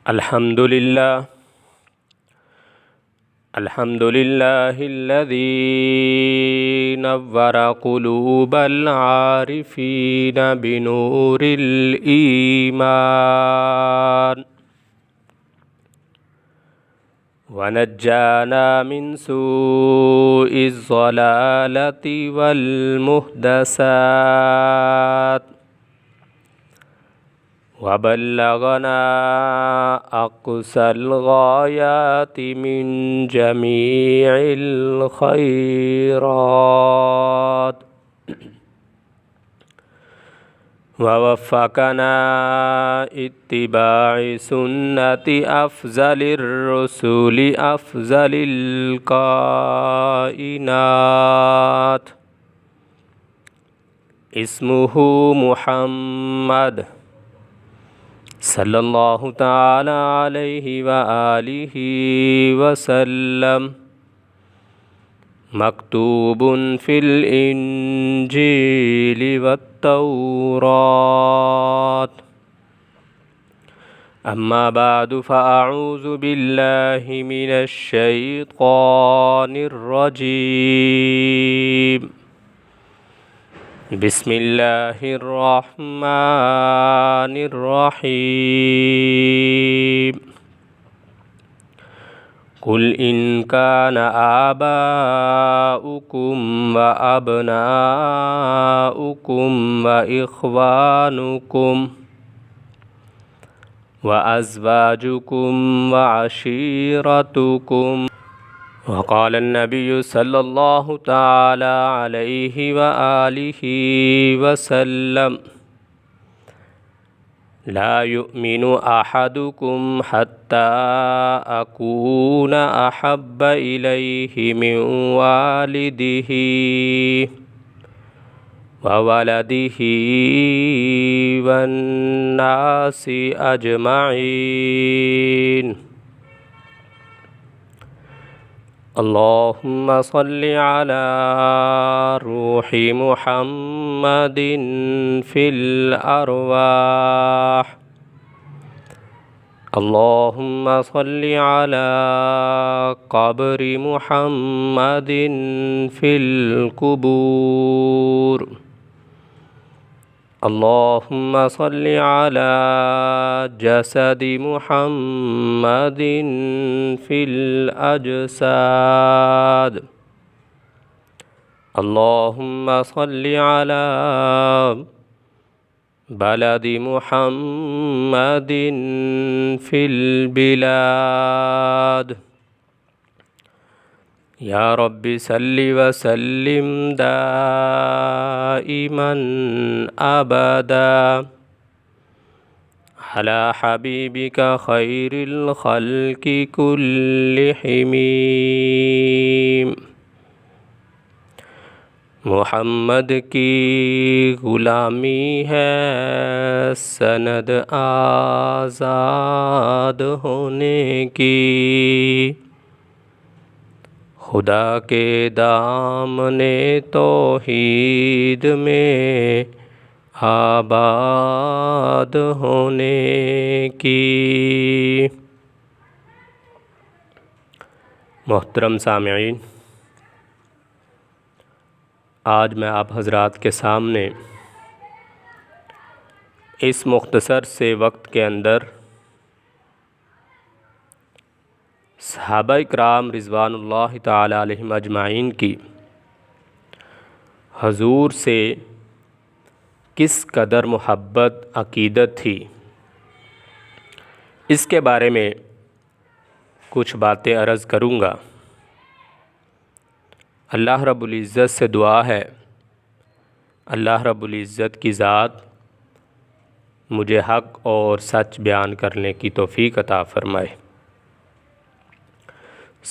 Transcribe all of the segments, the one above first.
الحمد لله الذي نور قلوب العارفين بنور الإيمان ونجانا من سوء الضلالة والمحدثات وبلغنا أقصى الغايات من جميع الخيرات ووفقنا اتباع سنة أفضل الرسل أفضل الكائنات اسمه محمد صلی اللہ تعالی علیہ وآلہ وسلم مکتوب فی الانجیل والتورات اما بعد فاعوذ باللہ من الشیطان الرجیم بسم اللہ الرحمن الرحیم قل ان کان آباؤکم وابناؤکم واخوانکم وازواجکم وعشیرتکم وقال النبي صلى الله تعالى عليه وآله وسلم لا يؤمن أحدكم حتى أكون أحب إليه من والده وولده والناس أجمعين اللهم صل على روح محمد في الأرواح اللهم صل على قبر محمد في القبور اللهم صل على جسد محمد في الأجساد اللهم صل على بلد محمد في البلاد یا رب صل وسلم دائما ابدا على حبیبک خیر الخلق كلهم محمد کی غلامی ہے سند آزاد ہونے کی خدا کے دامن توحید میں آباد ہونے کی۔ محترم سامعین، آج میں آپ حضرات کے سامنے اس مختصر سے وقت کے اندر صحابہ اکرام رضوان اللہ تعالی علیہم اجمعین کی حضور سے کس قدر محبت عقیدت تھی، اس کے بارے میں کچھ باتیں عرض کروں گا۔ اللہ رب العزت سے دعا ہے اللہ رب العزت کی ذات مجھے حق اور سچ بیان کرنے کی توفیق عطا فرمائے۔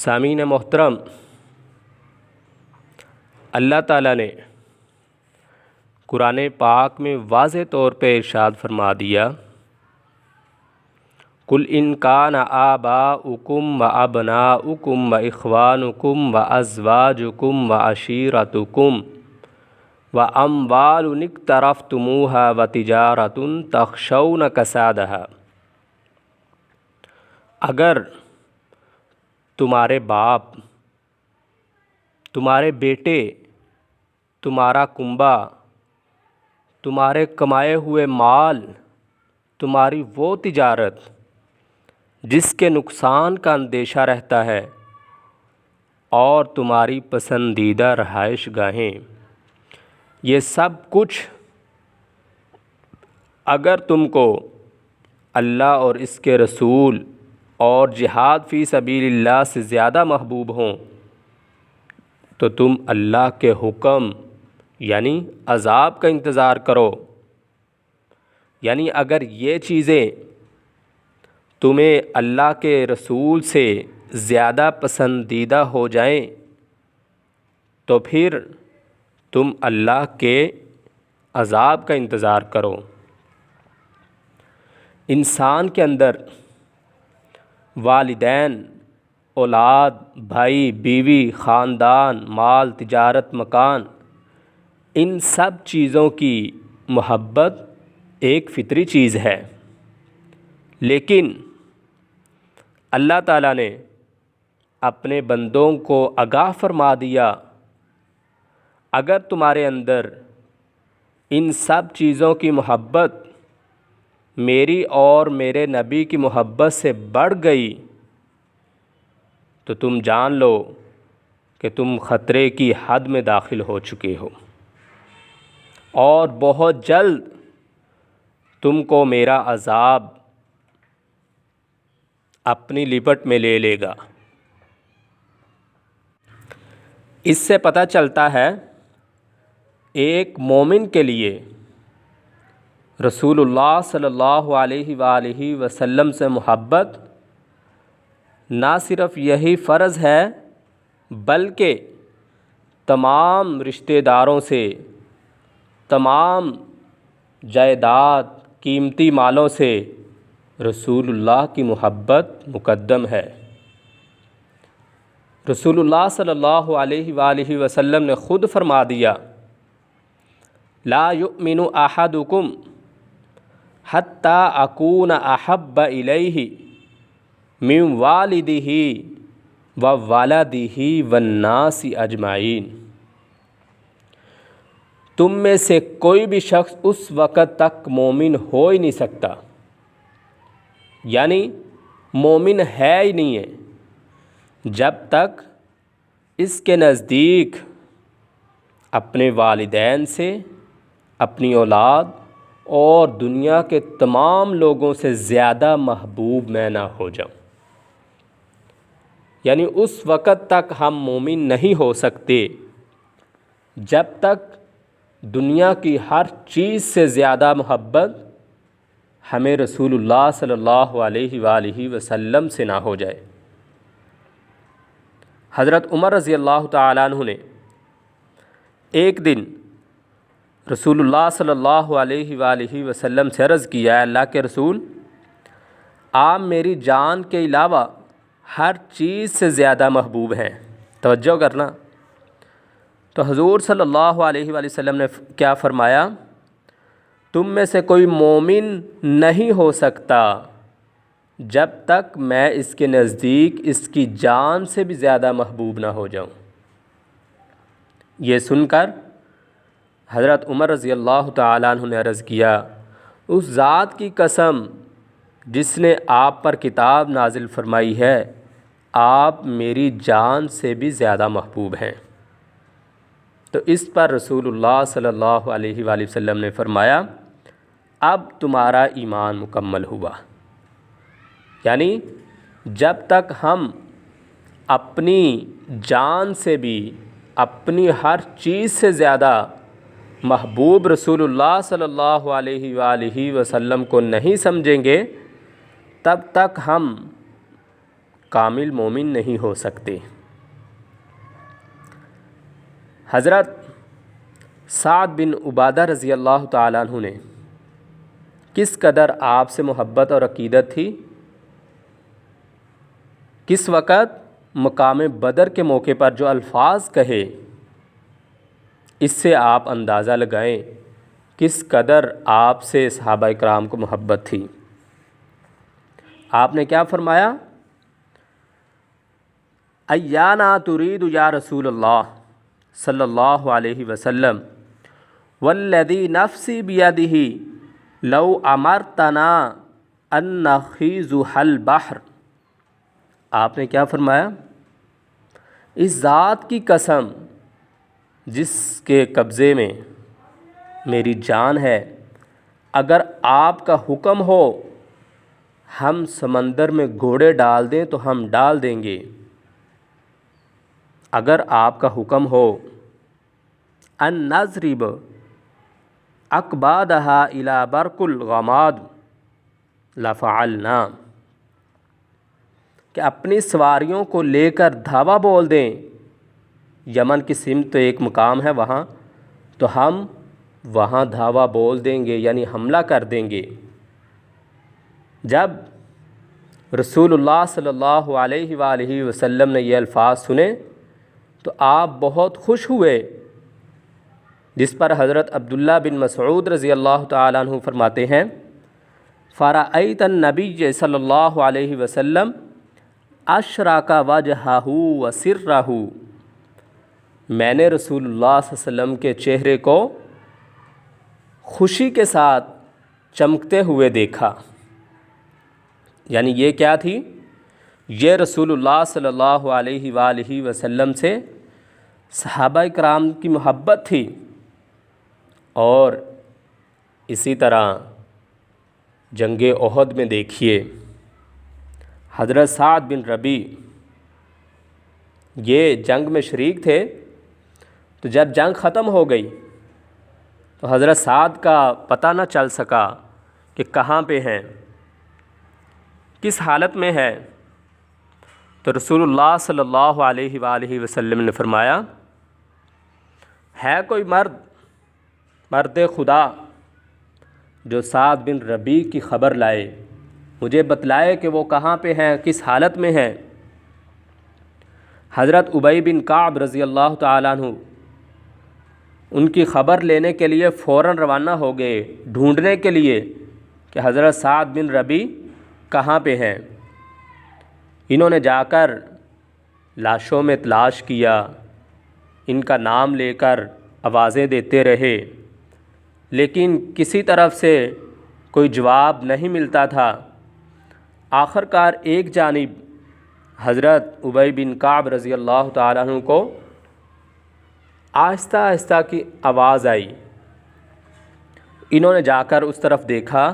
سامعین محترم، اللہ تعالیٰ نے قرآن پاک میں واضح طور پہ ارشاد فرما دیا، قل ان کان آباؤکم و ابناؤکم و اخوانکم و ازواجکم و عشیرتکم و اموال اقترفتموها و تجارت تخشون کسادها اگر تمہارے باپ، تمہارے بیٹے، تمہارا کنبہ، تمہارے کمائے ہوئے مال، تمہاری وہ تجارت جس کے نقصان کا اندیشہ رہتا ہے، اور تمہاری پسندیدہ رہائش گاہیں، یہ سب کچھ اگر تم کو اللہ اور اس کے رسول اور جہاد فی سبیل اللہ سے زیادہ محبوب ہوں، تو تم اللہ کے حکم یعنی عذاب کا انتظار کرو۔ یعنی اگر یہ چیزیں تمہیں اللہ کے رسول سے زیادہ پسندیدہ ہو جائیں تو پھر تم اللہ کے عذاب کا انتظار کرو۔ انسان کے اندر والدین، اولاد، بھائی، بیوی، خاندان، مال، تجارت، مکان، ان سب چیزوں کی محبت ایک فطری چیز ہے، لیکن اللہ تعالیٰ نے اپنے بندوں کو آگاہ فرما دیا، اگر تمہارے اندر ان سب چیزوں کی محبت میری اور میرے نبی کی محبت سے بڑھ گئی تو تم جان لو کہ تم خطرے کی حد میں داخل ہو چکے ہو، اور بہت جلد تم کو میرا عذاب اپنی لپٹ میں لے لے گا۔ اس سے پتہ چلتا ہے ایک مومن کے لیے رسول اللہ صلی اللہ علیہ وآلہ وسلم سے محبت نہ صرف یہی فرض ہے بلکہ تمام رشتہ داروں سے، تمام جائیداد، قیمتی مالوں سے رسول اللہ کی محبت مقدم ہے۔ رسول اللہ صلی اللہ علیہ وآلہ وسلم نے خود فرما دیا، لا یؤمن احدکم حتی اکون احب الیہ من والدہ وولدہ والناس اجمعین۔ تم میں سے کوئی بھی شخص اس وقت تک مومن ہو ہی نہیں سکتا، یعنی مومن ہے ہی نہیں ہے جب تک اس کے نزدیک اپنے والدین سے، اپنی اولاد اور دنیا کے تمام لوگوں سے زیادہ محبوب میں نہ ہو جاؤں۔ یعنی اس وقت تک ہم مومن نہیں ہو سکتے جب تک دنیا کی ہر چیز سے زیادہ محبت ہمیں رسول اللہ صلی اللہ علیہ وآلہ وسلم سے نہ ہو جائے۔ حضرت عمر رضی اللہ تعالیٰ عنہ نے ایک دن رسول اللہ صلی اللہ علیہ وآلہ وسلم سے عرض کیا، ہے اللہ کے رسول، آپ میری جان کے علاوہ ہر چیز سے زیادہ محبوب ہیں۔ توجہ کرنا۔ تو حضور صلی اللہ علیہ وآلہ وسلم نے کیا فرمایا، تم میں سے کوئی مومن نہیں ہو سکتا جب تک میں اس کے نزدیک اس کی جان سے بھی زیادہ محبوب نہ ہو جاؤں۔ یہ سن کر حضرت عمر رضی اللہ تعالیٰ عنہ نے عرض کیا، اس ذات کی قسم جس نے آپ پر کتاب نازل فرمائی ہے، آپ میری جان سے بھی زیادہ محبوب ہیں۔ تو اس پر رسول اللہ صلی اللہ علیہ وآلہ وسلم نے فرمایا، اب تمہارا ایمان مکمل ہوا۔ یعنی جب تک ہم اپنی جان سے بھی، اپنی ہر چیز سے زیادہ محبوب رسول اللہ صلی اللہ علیہ وآلہ وسلم کو نہیں سمجھیں گے، تب تک ہم کامل مومن نہیں ہو سکتے۔ حضرت سعد بن عبادہ رضی اللہ تعالیٰ عنہ نے کس قدر آپ سے محبت اور عقیدت تھی، کس وقت مقام بدر کے موقع پر جو الفاظ کہے، اس سے آپ اندازہ لگائیں کس قدر آپ سے صحابہ کرام کو محبت تھی۔ آپ نے کیا فرمایا، ایانا ترید یا رسول اللہ صلی اللہ علیہ وسلم والذی نفسی بیدہ لو امرتنا ان نخیزها البحر۔ آپ نے کیا فرمایا؟ اس ذات کی قسم جس کے قبضے میں میری جان ہے، اگر آپ کا حکم ہو ہم سمندر میں گھوڑے ڈال دیں تو ہم ڈال دیں گے، اگر آپ کا حکم ہو ان نضرب اکبادہا الی برق الغماد لفعلنا، کہ اپنی سواریوں کو لے کر دھاوا بول دیں یمن کی سمت ایک مقام ہے وہاں، تو ہم وہاں دھاوا بول دیں گے، یعنی حملہ کر دیں گے۔ جب رسول اللہ صلی اللہ علیہ وآلہ وسلم نے یہ الفاظ سنے تو آپ بہت خوش ہوئے، جس پر حضرت عبداللہ بن مسعود رضی اللہ تعالیٰ عنہ فرماتے ہیں فرأیت النبی صلی اللہ علیہ وسلم اشرق وجہہ وسرہ، میں نے رسول اللہ صلی اللہ علیہ وسلم کے چہرے کو خوشی کے ساتھ چمکتے ہوئے دیکھا۔ یعنی یہ کیا تھی؟ یہ رسول اللہ صلی اللہ علیہ وآلہ وسلم سے صحابہ کرام کی محبت تھی۔ اور اسی طرح جنگ احد میں دیکھیے حضرت سعد بن ربیع یہ جنگ میں شریک تھے، تو جب جنگ ختم ہو گئی تو حضرت سعد کا پتہ نہ چل سکا کہ کہاں پہ ہیں، کس حالت میں ہے، تو رسول اللہ صلی اللہ علیہ وآلہ وسلم نے فرمایا ہے کوئی مرد خدا جو سعد بن ربیع کی خبر لائے، مجھے بتلائے کہ وہ کہاں پہ ہیں، کس حالت میں ہیں۔ حضرت ابی بن کعب رضی اللہ تعالیٰ عنہ ان کی خبر لینے کے لیے فوراً روانہ ہو گئے، ڈھونڈنے کے لیے کہ حضرت سعد بن ربیع کہاں پہ ہیں۔ انہوں نے جا کر لاشوں میں تلاش کیا، ان کا نام لے کر آوازیں دیتے رہے، لیکن کسی طرف سے کوئی جواب نہیں ملتا تھا۔ آخر کار ایک جانب حضرت ابی بن کعب رضی اللہ تعالیٰ عنہ کو آہستہ آہستہ کی آواز آئی، انہوں نے جا کر اس طرف دیکھا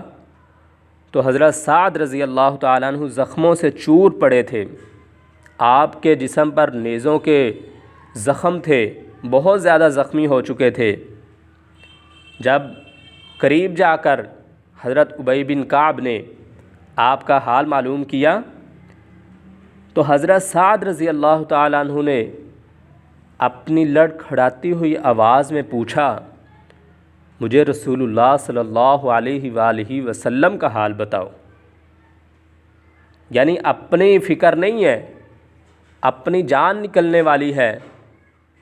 تو حضرت سعد رضی اللہ تعالیٰ عنہ زخموں سے چور پڑے تھے، آپ کے جسم پر نیزوں کے زخم تھے، بہت زیادہ زخمی ہو چکے تھے۔ جب قریب جا کر حضرت ابی بن کعب نے آپ کا حال معلوم کیا تو حضرت سعد رضی اللہ تعالیٰ عنہ نے اپنی لڑکھڑاتی ہوئی آواز میں پوچھا مجھے رسول اللہ صلی اللہ علیہ وآلہ وسلم کا حال بتاؤ۔ یعنی اپنی فکر نہیں ہے، اپنی جان نکلنے والی ہے،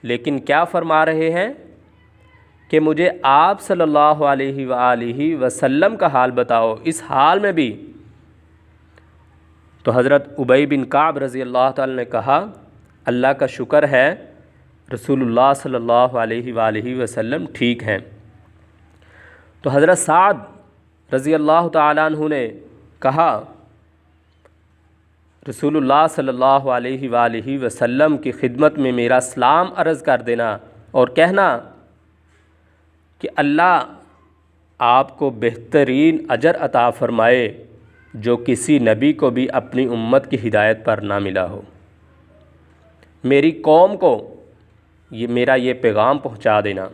لیکن کیا فرما رہے ہیں کہ مجھے آپ صلی اللہ علیہ وآلہ وسلم کا حال بتاؤ اس حال میں بھی۔ تو حضرت ابی بن کعب رضی اللہ تعالی نے کہا اللہ کا شکر ہے رسول اللہ صلی اللہ علیہ وآلہ وسلم ٹھیک ہیں۔ تو حضرت سعد رضی اللہ تعالیٰ عنہ نے کہا رسول اللہ صلی اللہ علیہ وآلہ وسلم کی خدمت میں میرا سلام عرض کر دینا اور کہنا کہ اللہ آپ کو بہترین اجر عطا فرمائے جو کسی نبی کو بھی اپنی امت کی ہدایت پر نہ ملا ہو۔ میری قوم کو میرا یہ پیغام پہنچا دینا۔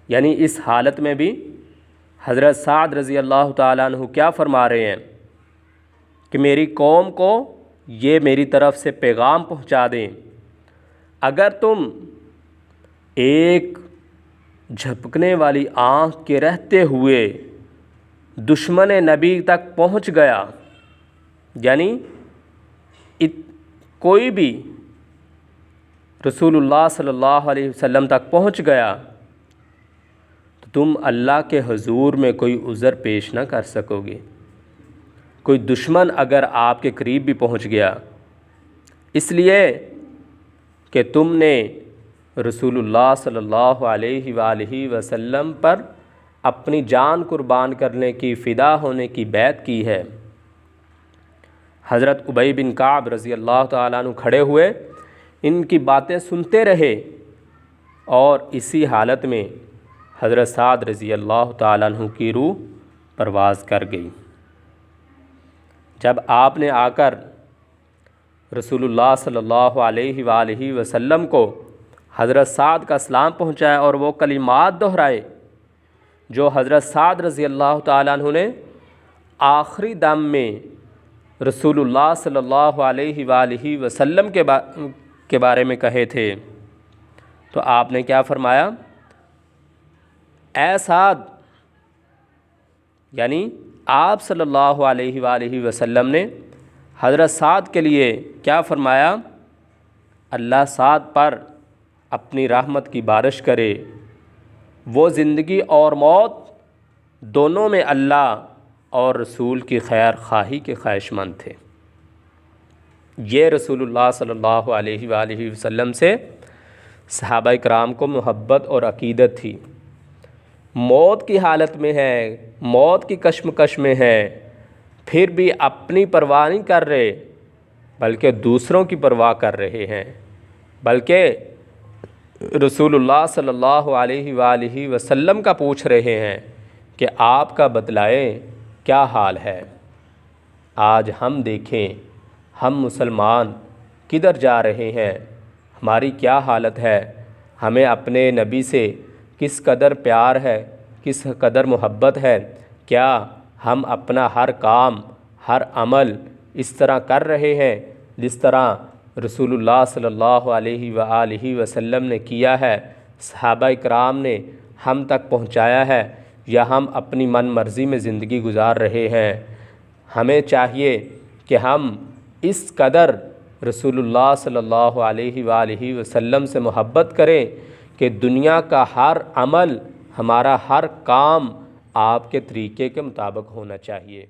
یعنی اس حالت میں بھی حضرت سعد رضی اللہ تعالیٰ عنہ کیا فرما رہے ہیں کہ میری قوم کو یہ میری طرف سے پیغام پہنچا دیں، اگر تم ایک جھپکنے والی آنکھ کے رہتے ہوئے دشمن نبی تک پہنچ گیا، یعنی کوئی بھی رسول اللہ صلی اللہ علیہ وسلم تک پہنچ گیا تو تم اللہ کے حضور میں کوئی عذر پیش نہ کر سکو گے۔ کوئی دشمن اگر آپ کے قریب بھی پہنچ گیا، اس لیے کہ تم نے رسول اللہ صلی اللہ علیہ وآلہ وسلم پر اپنی جان قربان کرنے کی، فدا ہونے کی بیعت کی ہے۔ حضرت ابی بن کعب رضی اللہ تعالیٰ عنہ کھڑے ہوئے، ان کی باتیں سنتے رہے، اور اسی حالت میں حضرت سعد رضی اللہ تعالیٰ عنہ کی روح پرواز کر گئی۔ جب آپ نے آ کر رسول اللہ صلی اللہ علیہ وآلہ وسلم کو حضرت سعد کا سلام پہنچایا اور وہ کلمات دہرائے جو حضرت سعد رضی اللہ تعالیٰ عنہ نے آخری دم میں رسول اللہ صلی اللہ علیہ وآلہ وسلم کے بارے میں کہے تھے، تو آپ نے کیا فرمایا؟ اے سعد، یعنی آپ صلی اللہ علیہ وآلہ وسلم نے حضرت سعد کے لیے کیا فرمایا؟ اللہ سعد پر اپنی رحمت کی بارش کرے، وہ زندگی اور موت دونوں میں اللہ اور رسول کی خیر خواہی کے خواہش مند تھے۔ یہ رسول اللہ صلی اللہ علیہ وآلہ وسلم سے صحابہ کرام کو محبت اور عقیدت تھی۔ موت کی حالت میں ہے، موت کی کشمکش میں ہے، پھر بھی اپنی پرواہ نہیں کر رہے بلکہ دوسروں کی پرواہ کر رہے ہیں، بلکہ رسول اللہ صلی اللہ علیہ وآلہ وسلم کا پوچھ رہے ہیں کہ آپ کا بتلائیں کیا حال ہے۔ آج ہم دیکھیں ہم مسلمان کدھر جا رہے ہیں، ہماری کیا حالت ہے، ہمیں اپنے نبی سے کس قدر پیار ہے، کس قدر محبت ہے، کیا ہم اپنا ہر کام، ہر عمل اس طرح کر رہے ہیں جس طرح رسول اللہ صلی اللہ علیہ وآلہ وسلم نے کیا ہے، صحابہ کرام نے ہم تک پہنچایا ہے، یا ہم اپنی من مرضی میں زندگی گزار رہے ہیں؟ ہمیں چاہیے کہ ہم اس قدر رسول اللہ صلی اللہ علیہ وآلہ وسلم سے محبت کریں کہ دنیا کا ہر عمل، ہمارا ہر کام آپ کے طریقے کے مطابق ہونا چاہیے۔